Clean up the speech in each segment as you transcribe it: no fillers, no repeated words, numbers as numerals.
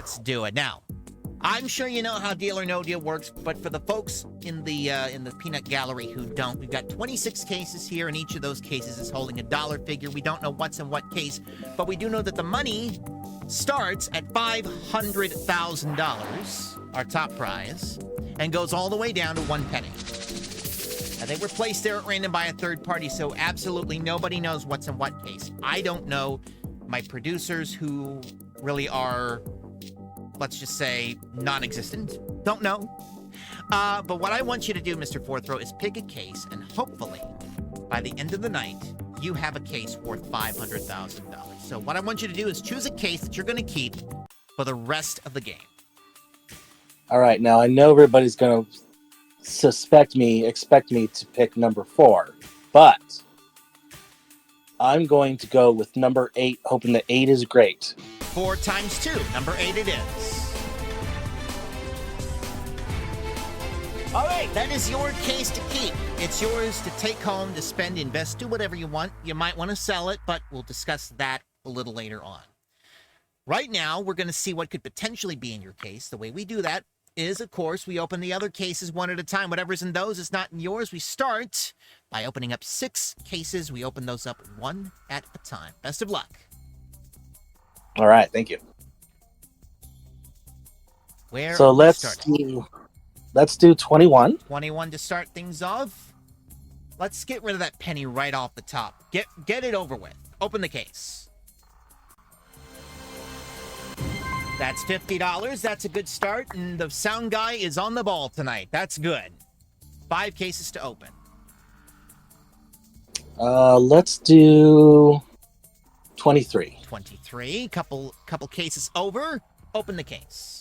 Let's do it. Now, I'm sure you know how Deal or No Deal works, but for the folks in the peanut gallery who don't, we've got 26 cases here, and each of those cases is holding a dollar figure. We don't know what's in what case, but we do know that the money starts at $500,000, our top prize, and goes all the way down to 1 penny. Now, they were placed there at random by a third party, so absolutely nobody knows what's in what case. I don't know. My producers, who really are, let's just say, non-existent, don't know. But what I want you to do, Mr. Fourth Row, is pick a case, and hopefully, by the end of the night, you have a case worth $500,000. So what I want you to do is choose a case that you're going to keep for the rest of the game. All right, now I know everybody's going to expect me to pick number 4, but I'm going to go with number 8, hoping that 8 is great. 4 times 2, number 8 it is. All right, that is your case to keep. It's yours to take home, to spend, invest, do whatever you want. You might want to sell it, but we'll discuss that a little later on. Right now, we're going to see what could potentially be in your case. The way we do that is, of course, we open the other cases one at a time. Whatever's in those is not in yours. We start by opening up 6 cases. We open those up one at a time. Best of luck. All right, thank you. Where so are we starting? Let's do 21. 21 to start things off. Let's get rid of that penny right off the top. Get it over with. Open the case. That's $50. That's a good start, and the sound guy is on the ball tonight. That's good. 5 cases to open. Let's do 23. 23. Couple cases over. Open the case.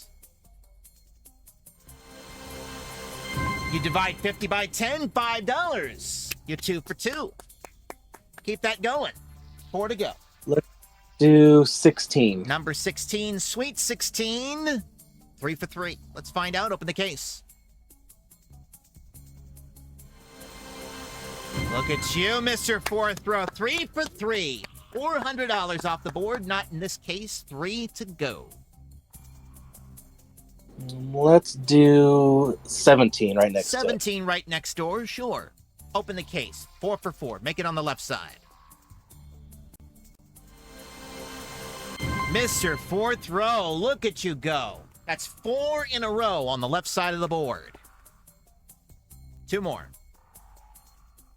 You divide 50 by 10, $5. You're 2 for 2. Keep that going. 4 to go. Let's do 16. Number 16, sweet 16. 3 for 3. Let's find out. Open the case. Look at you, Mr. Fourth Row. 3 for 3. $400 off the board. Not in this case. 3 to go. Let's do 17 right next 17 right next door. Sure. Open the case. 4 for 4. Make it on the left side. Mr. Fourth Row, look at you go. That's 4 in a row on the left side of the board. 2 more.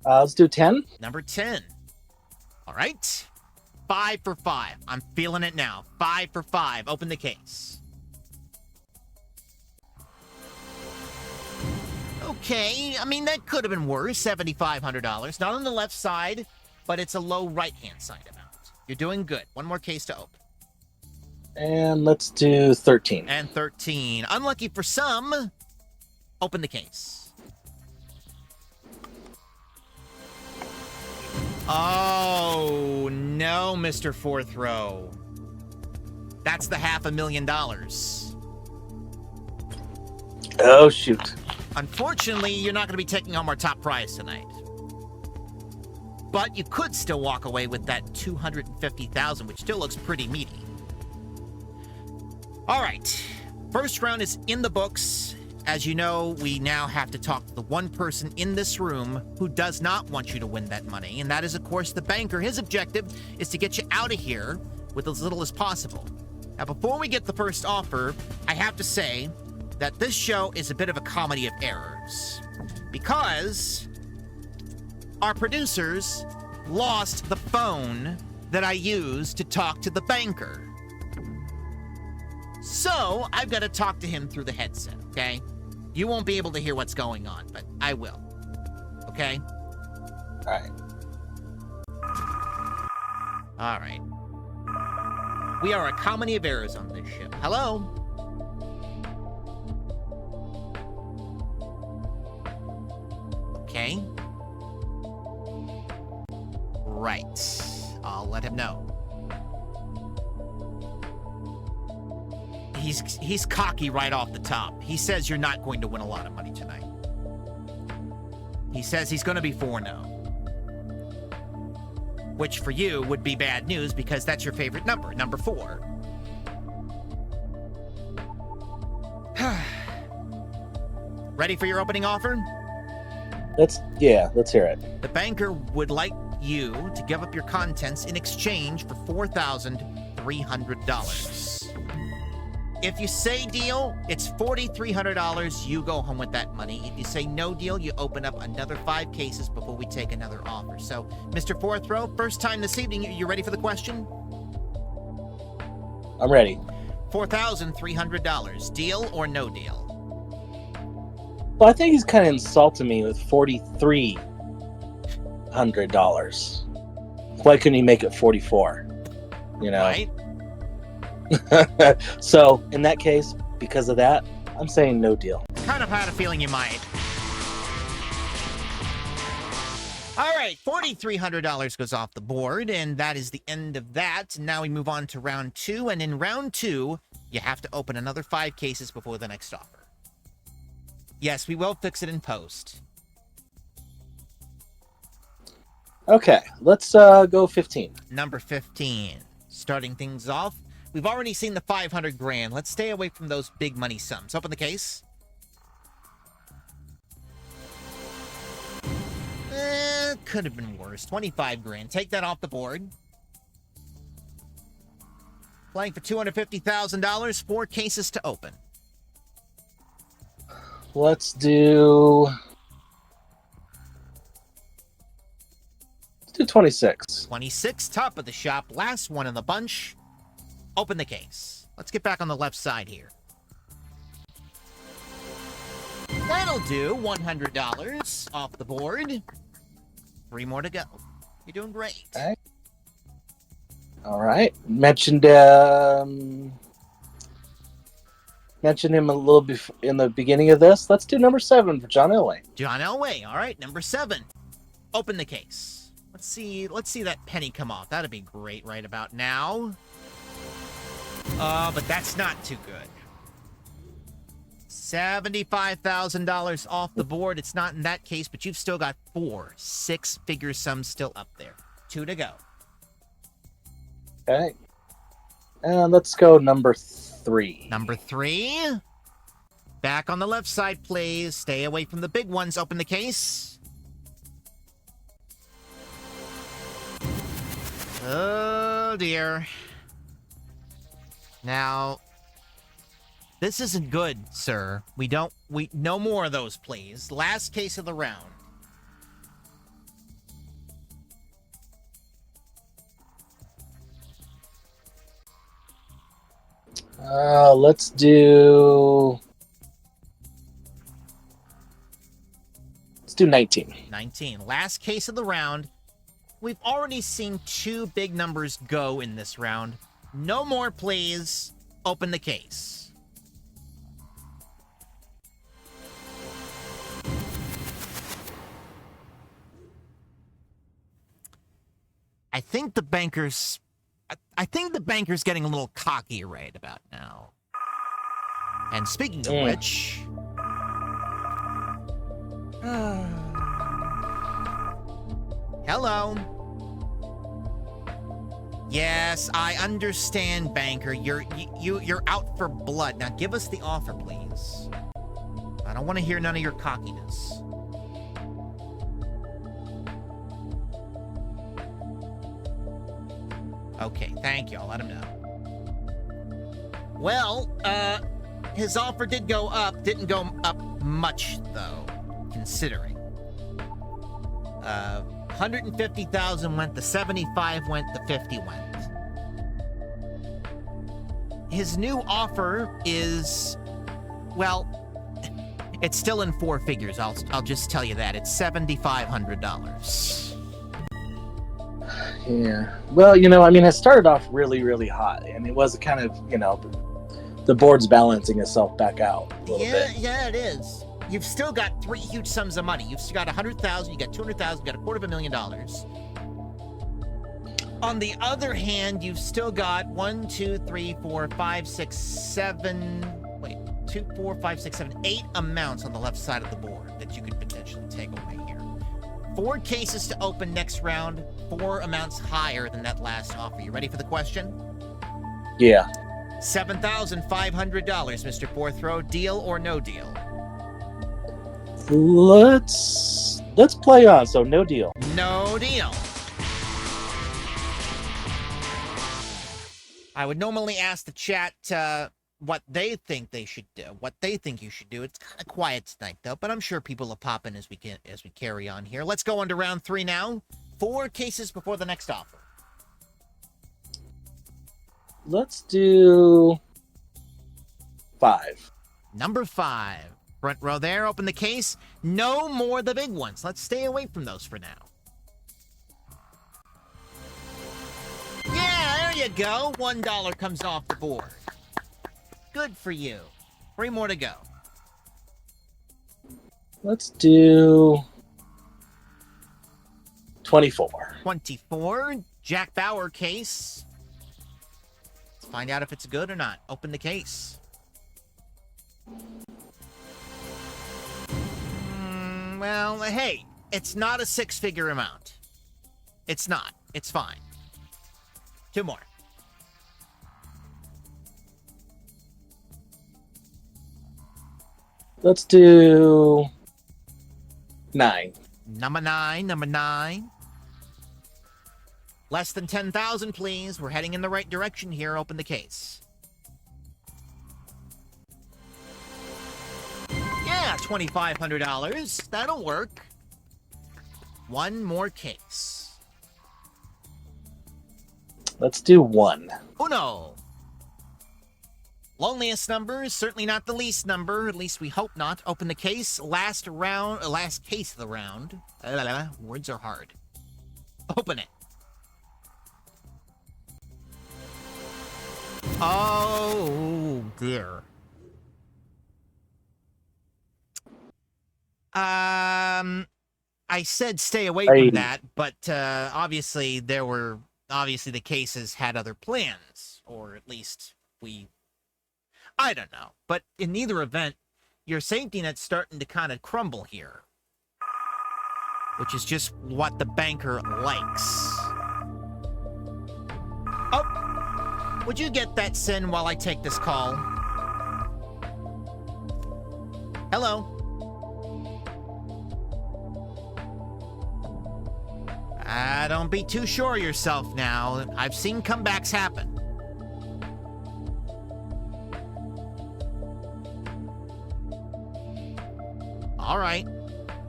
Let's do 10. Number 10. All right. 5 for 5. I'm feeling it now. 5 for 5. Open the case. Okay, I mean, that could have been worse. $7,500. Not on the left side, but it's a low right-hand side amount. You're doing good. 1 more case to open. And let's do 13. And 13. Unlucky for some. Open the case. Oh, no, Mr. Fourth Row. That's the $500,000. Oh, shoot. Unfortunately, you're not going to be taking home our top prize tonight. But you could still walk away with that $250,000, which still looks pretty meaty. All right. First round is in the books. As you know, we now have to talk to the one person in this room who does not want you to win that money, and that is, of course, the banker. His objective is to get you out of here with as little as possible. Now, before we get the first offer, I have to say that this show is a bit of a comedy of errors, because our producers lost the phone that I used to talk to the banker. So I've got to talk to him through the headset, okay? You won't be able to hear what's going on, but I will, okay? All right. All right. We are a comedy of errors on this show. Hello? Okay. Right. I'll let him know. He's cocky right off the top. He says you're not going to win a lot of money tonight. He says he's going to be 4-0. Which for you would be bad news because that's your favorite number, number 4. Ready for your opening offer? Let's hear it. The banker would like you to give up your contents in exchange for $4,300. If you say deal, it's $4,300. You go home with that money. If you say no deal, you open up another 5 cases before we take another offer. So, Mr. Fourth Row, first time this evening, you ready for the question? I'm ready. $4,300. Deal or no deal? Well, I think he's kind of insulting me with $4,300. Why couldn't he make it 44? You know. Right. So, in that case, because of that, I'm saying no deal. Kind of had a feeling you might. All right, $4,300 goes off the board, and that is the end of that. Now we move on to round 2, and in round 2, you have to open another 5 cases before the next offer. Yes, we will fix it in post. Okay, let's go 15. Number 15. Starting things off, we've already seen the 500 grand. Let's stay away from those big money sums. Open the case. Could have been worse. 25 grand. Take that off the board. Playing for $250,000. 4 cases to open. Let's do 26. 26, top of the shop. Last one in the bunch. Open the case. Let's get back on the left side here. That'll do. $100 off the board. 3 more to go. You're doing great. Okay. All right. Mentioned him a little bit in the beginning of this. Let's do number 7 for John Elway. John Elway. All right, number 7. Open the case. Let's see that penny come off. That'd be great right about now. But that's not too good. $75,000 off the board. It's not in that case, but you've still got 4 6-figure sums still up there. 2 to go. Okay. And let's go number 3. Number 3. Back on the left side, please. Stay away from the big ones. Open the case. Oh, dear. Now, this isn't good, sir. No more of those, please. Last case of the round. Let's do 19. 19. Last case of the round. We've already seen 2 big numbers go in this round. No more, please. Open the case. I think the banker's getting a little cocky right about now. And speaking of which... Hello. Yes, I understand, banker. You're out for blood. Now give us the offer, please. I don't want to hear none of your cockiness. Okay, thank you. I'll let him know. Well, his offer did go up. Didn't go up much, though, considering. 150,000 went, the 75 went, the 50 went. His new offer is, well, it's still in 4 figures. I'll just tell you that. It's $7,500. Yeah. Well, it started off really, really hot, and it was kind of, the board's balancing itself back out a little bit. Yeah, it is. You've still got 3 huge sums of money. You've still got 100,000, you got 200,000, you got $250,000. On the other hand, you've still got 1, 2, 3, 4, 5, 6, 7. Wait, 2, 4, 5, 6, 7, 8 amounts on the left side of the board that you could potentially take away here. 4 cases to open next round, 4 amounts higher than that last offer. You ready for the question? Yeah. $7,500, Mr. Fourth Row. Deal or no deal? Let's play on. So no deal. No deal. I would normally ask the chat what they think they should do, what they think you should do. It's kind of quiet tonight, though, but I'm sure people will pop in as we carry on here. Let's go on to round 3 now. 4 cases before the next offer. Let's do 5. Number 5. Front row there. Open the case. No more the big ones. Let's stay away from those for now. Yeah, there you go. $1 comes off the board. Good for you. 3 more to go. Let's do 24. 24. Jack Bauer case. Let's find out if it's good or not. Open the case. Well, hey, it's not a 6-figure amount. It's not. It's fine. 2 more. Let's do 9. Number 9. Less than 10,000, please. We're heading in the right direction here. Open the case. Yeah, $2,500. That'll work. 1 more case. Let's do 1. Uno. Loneliest number is certainly not the least number. At least we hope not. Open the case. Last case of the round. Words are hard. Open it. Oh, dear. I said stay away from that, but obviously the cases had other plans, or at least I don't know. But in neither event, your safety net's starting to kind of crumble here, which is just what the banker likes. Oh, would you get that, Sin, while I take this call? Hello? Don't be too sure of yourself now. I've seen comebacks happen. All right.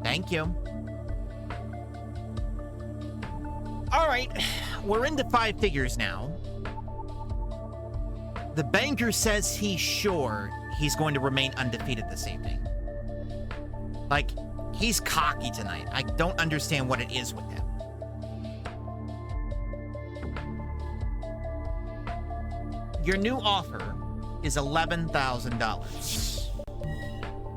Thank you. All right. We're into 5 figures now. The banker says he's sure he's going to remain undefeated this evening. Like, he's cocky tonight. I don't understand what it is with him. Your new offer is $11,000.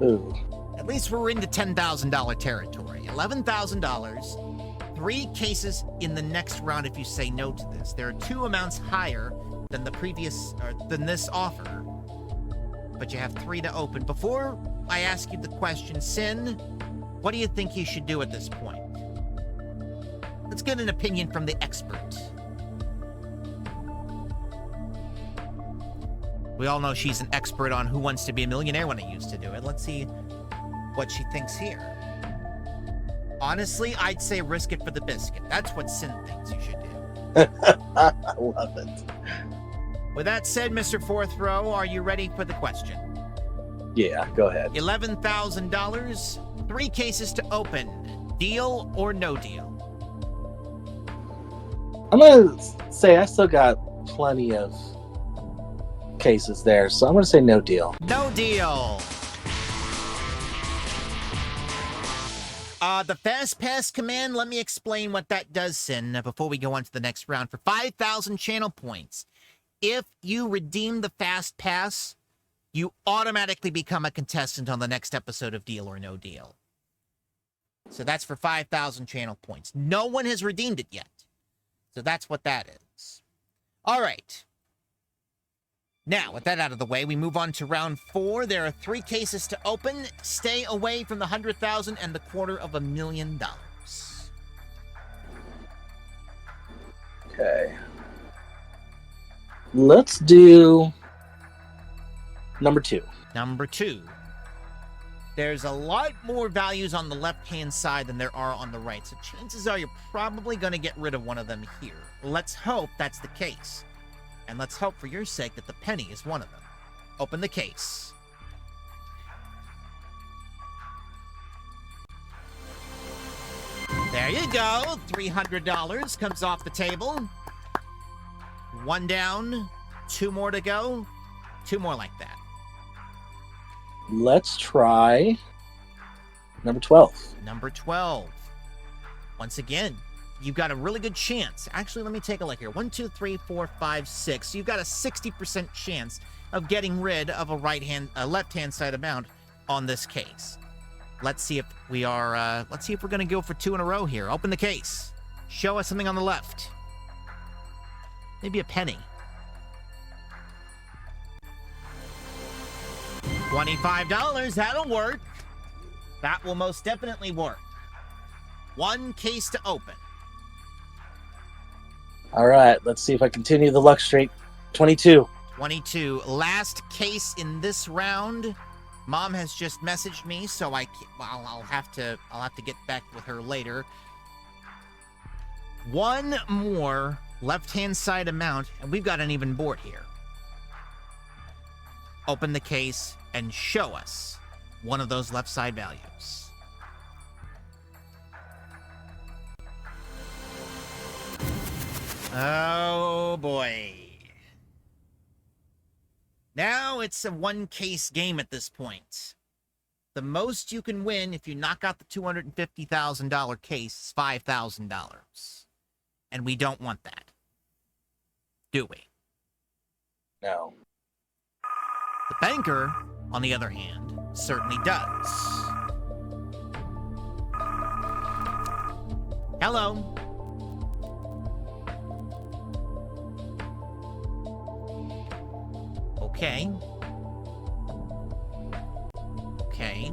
Ooh. At least we're into $10,000 territory. $11,000. 3 cases in the next round if you say no to this. There are 2 amounts higher than the previous, than this offer. But you have 3 to open. Before I ask you the question, Sin, what do you think you should do at this point? Let's get an opinion from the expert. We all know she's an expert on Who Wants to Be a Millionaire when I used to do it. Let's see what she thinks here. Honestly, I'd say risk it for the biscuit. That's what Sin thinks you should do. I love it. With that said, Mr. Fourth Row, are you ready for the question? Yeah, go ahead. $11,000, 3 cases to open. Deal or no deal? I'm going to say I still got plenty of cases there, so I'm going to say no deal. No deal. The Fast Pass command, let me explain what that does, Sin, before we go on to the next round. For 5,000 channel points, if you redeem the Fast Pass, you automatically become a contestant on the next episode of Deal or No Deal. So that's for 5,000 channel points. No one has redeemed it yet. So that's what that is. All right. Now, with that out of the way, we move on to round 4. There are 3 cases to open. Stay away from the $100,000 and the $250,000. Okay. Let's do number 2. Number 2. There's a lot more values on the left-hand side than there are on the right, so chances are you're probably going to get rid of one of them here. Let's hope that's the case. And let's hope for your sake that the penny is one of them. Open the case. There you go. $300 comes off the table. One down. Two more to go. Two more like that. Let's try number 12. Number 12. Once again, you've got a really good chance. Actually, let me take a look here. 1, 2, 3, 4, 5, 6. You've got a 60% chance of getting rid of a left-hand side amount on this case. Let's see if we are. Let's see if we're going to go for 2 in a row here. Open the case. Show us something on the left. Maybe a penny. $25. That'll work. That will most definitely work. One case to open. All right, let's see if I continue the luck streak. 22. 22. Last case in this round. Mom has just messaged me, so I'll have to get back with her later. One more left-hand side amount, and we've got an even board here. Open the case and show us one of those left side values. Oh boy. Now it's a one case game at this point. The most you can win if you knock out the $250,000 case is $5,000. And we don't want that. Do we? No. The banker, on the other hand, certainly does. Hello. Okay. Okay.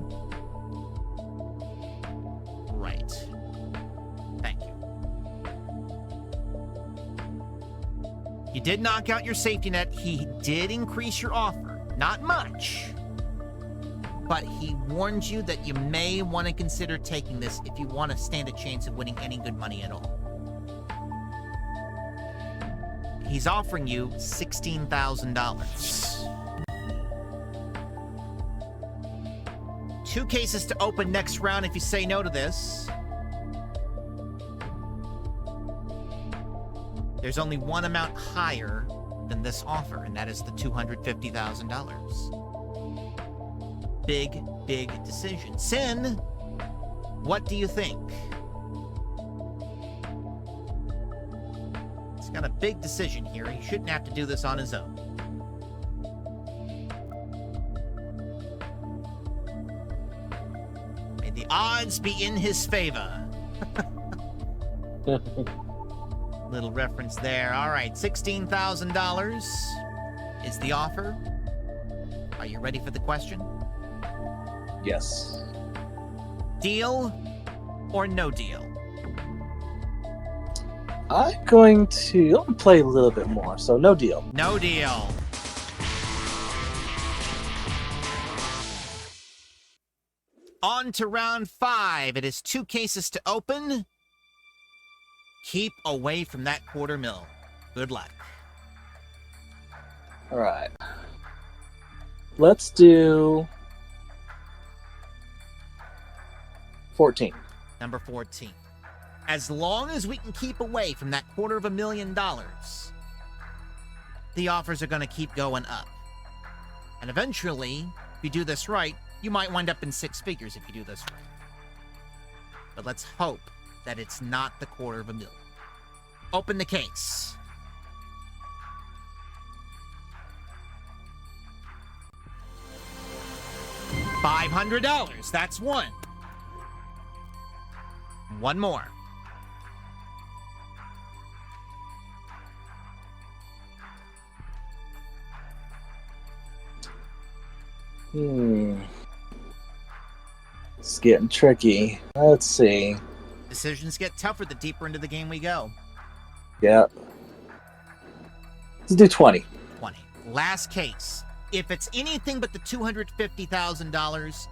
Right. Thank you. You did knock out your safety net. He did increase your offer. Not much. But he warned you that you may want to consider taking this if you want to stand a chance of winning any good money at all. He's offering you $16,000. 2 cases to open next round if you say no to this. There's only one amount higher than this offer, and that is the $250,000. Big, big decision. Sin, what do you think? He's got a big decision here. He shouldn't have to do this on his own. May the odds be in his favor. Little reference there. All right, $16,000 is the offer. Are you ready for the question? Yes. Deal or no deal? I'm going to play a little bit more, so no deal. No deal. On to round 5. It is 2 cases to open. Keep away from that $250,000. Good luck. All right. Let's do 14. Number 14. As long as we can keep away from that $250,000, the offers are going to keep going up. And eventually, if you do this right, you might wind up in 6 figures if you do this right. But let's hope that it's not the $250,000. Open the case. $500. That's one. One more. It's getting tricky. Let's see. Decisions get tougher the deeper into the game we go. Yeah. Let's do 20. 20. Last case. If it's anything but the $250,000,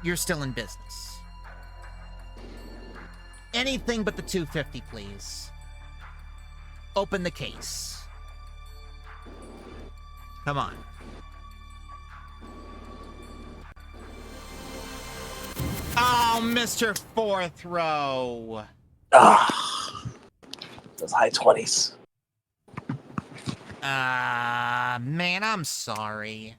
you're still in business. Anything but the $250, please. Open the case. Come on. Oh, Mr. Fourth Row. Those high 20s. Man, I'm sorry.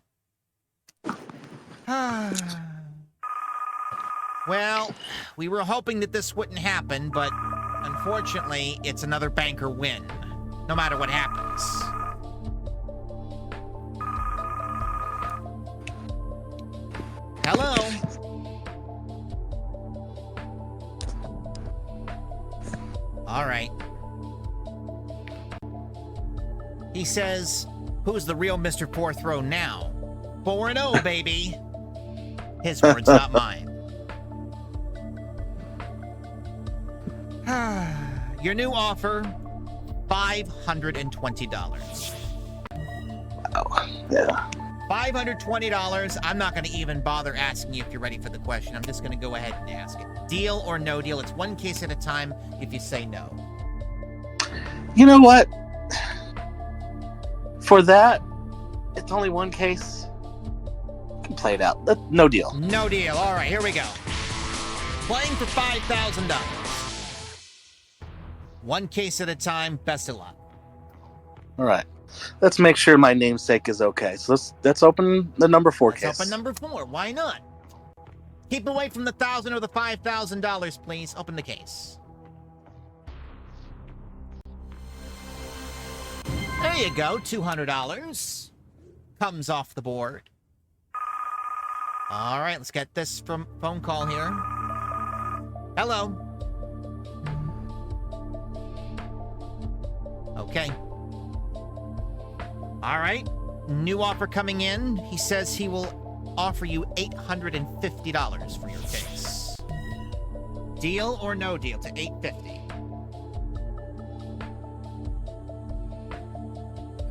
Well, we were hoping that this wouldn't happen, but unfortunately, it's another banker win, no matter what happens. Hello? All right. He says, who's the real Mr. Fourth Row now? 4-0, baby. His words, not mine. Your new offer, $520. Oh, yeah. $520. I'm not going to even bother asking you if you're ready for the question. I'm just going to go ahead and ask it. Deal or no deal? It's one case at a time if you say no. You know what? For that, it's only one case. You can play it out. No deal. No deal. All right, here we go. Playing for $5,000. One case at a time. Best of luck. All right. Let's make sure my namesake is okay. So let's open the number 4 case. Let's open number 4. Why not? Keep away from the $1,000 or the $5,000, please. Open the case. There you go. $200 comes off the board. All right, let's get this from phone call here. Hello. Okay. All right. New offer coming in. He says he will offer you $850 for your case. Deal or no deal to $850?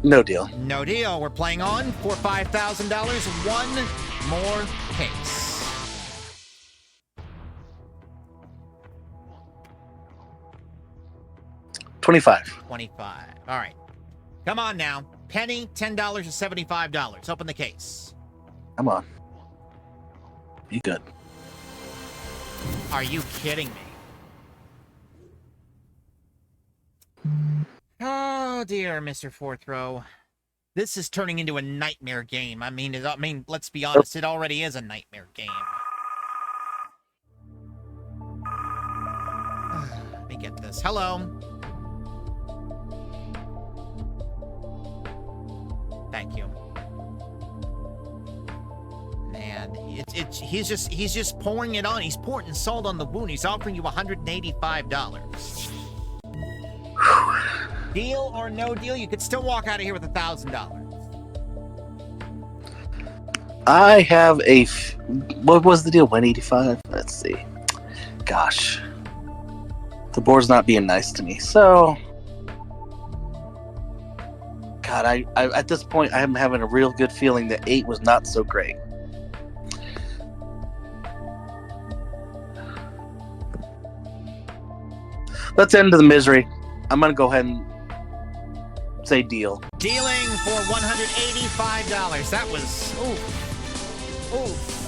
No deal. No deal. We're playing on for $5,000. One more case. $25. All right. Come on now. Penny, $10 to $75. Open the case. Come on. Be good. Are you kidding me? Oh dear, Mr. Fourth Row. This is turning into a nightmare game. I mean, let's be honest, it already is a nightmare game. Let me get this. Hello. Thank you. Man, he's just pouring it on. He's pouring salt on the wound. He's offering you $185. Deal or no deal? You could still walk out of here with $1,000. I have what was the deal? 185. Let's see. Gosh, the board's not being nice to me. So, God, I at this point I am having a real good feeling that 8 was not so great. Let's end the misery. I'm gonna go ahead and say deal. Dealing for $185. That was ooh.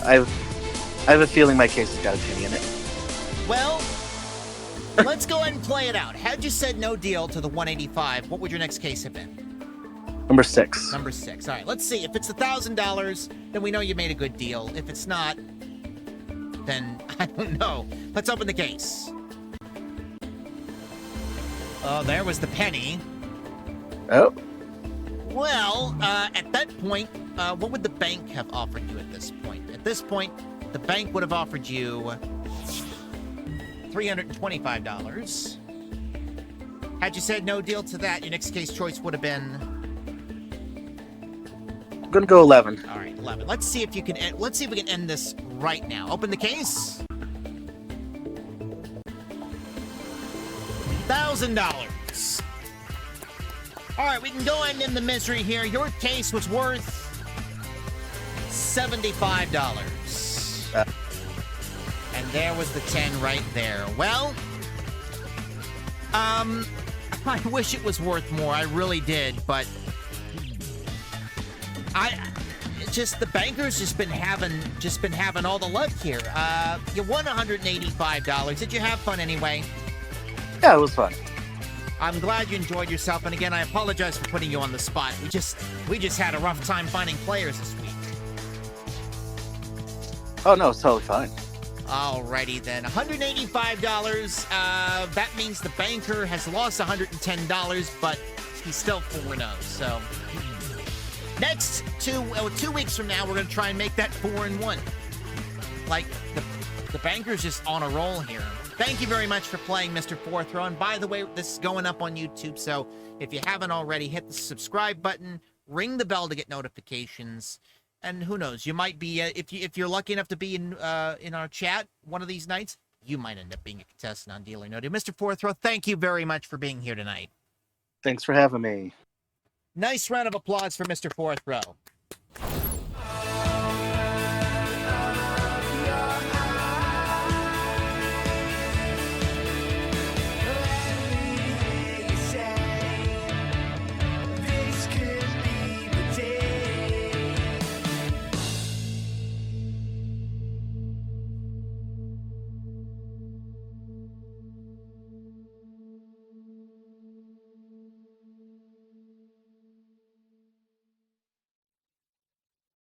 I have a feeling my case has got a penny in it. Well, let's go ahead and play it out. Had you said no deal to the 185, what would your next case have been? Number 6. Number 6. All right, let's see. If it's $1,000, then we know you made a good deal. If it's not, then I don't know. Let's open the case. Oh, there was the penny. Oh. Well, at that point, what would the bank have offered you at this point? At this point, the bank would have offered you $325. Had you said no deal to that, your next case choice would have been... I'm gonna go 11. All right, 11. Let's see if we can end this right now. Open the case. $1,000. All right, we can go ahead and end the misery here. Your case was worth $75. And there was the 10 right there. Well, I wish it was worth more. I really did, but the bankers just been having all the luck here. You won $185. Did you have fun anyway? Yeah, it was fun. I'm glad you enjoyed yourself, and again, I apologize for putting you on the spot. We just had a rough time finding players this week. Oh no, it's totally fine. Alrighty then, $185. That means the banker has lost $110, but he's still 4-0. So next 2 weeks from now, we're gonna try and make that 4-1. Like the banker's just on a roll here. Thank you very much for playing, Mr. Fourth Row. And by the way, this is going up on YouTube, so if you haven't already, hit the subscribe button, ring the bell to get notifications. And who knows, you might be, if you're lucky enough to be in our chat one of these nights, you might end up being a contestant on Deal or No Deal. Mr. Fourth Row, thank you very much for being here tonight. Thanks for having me. Nice round of applause for Mr. Fourth Row.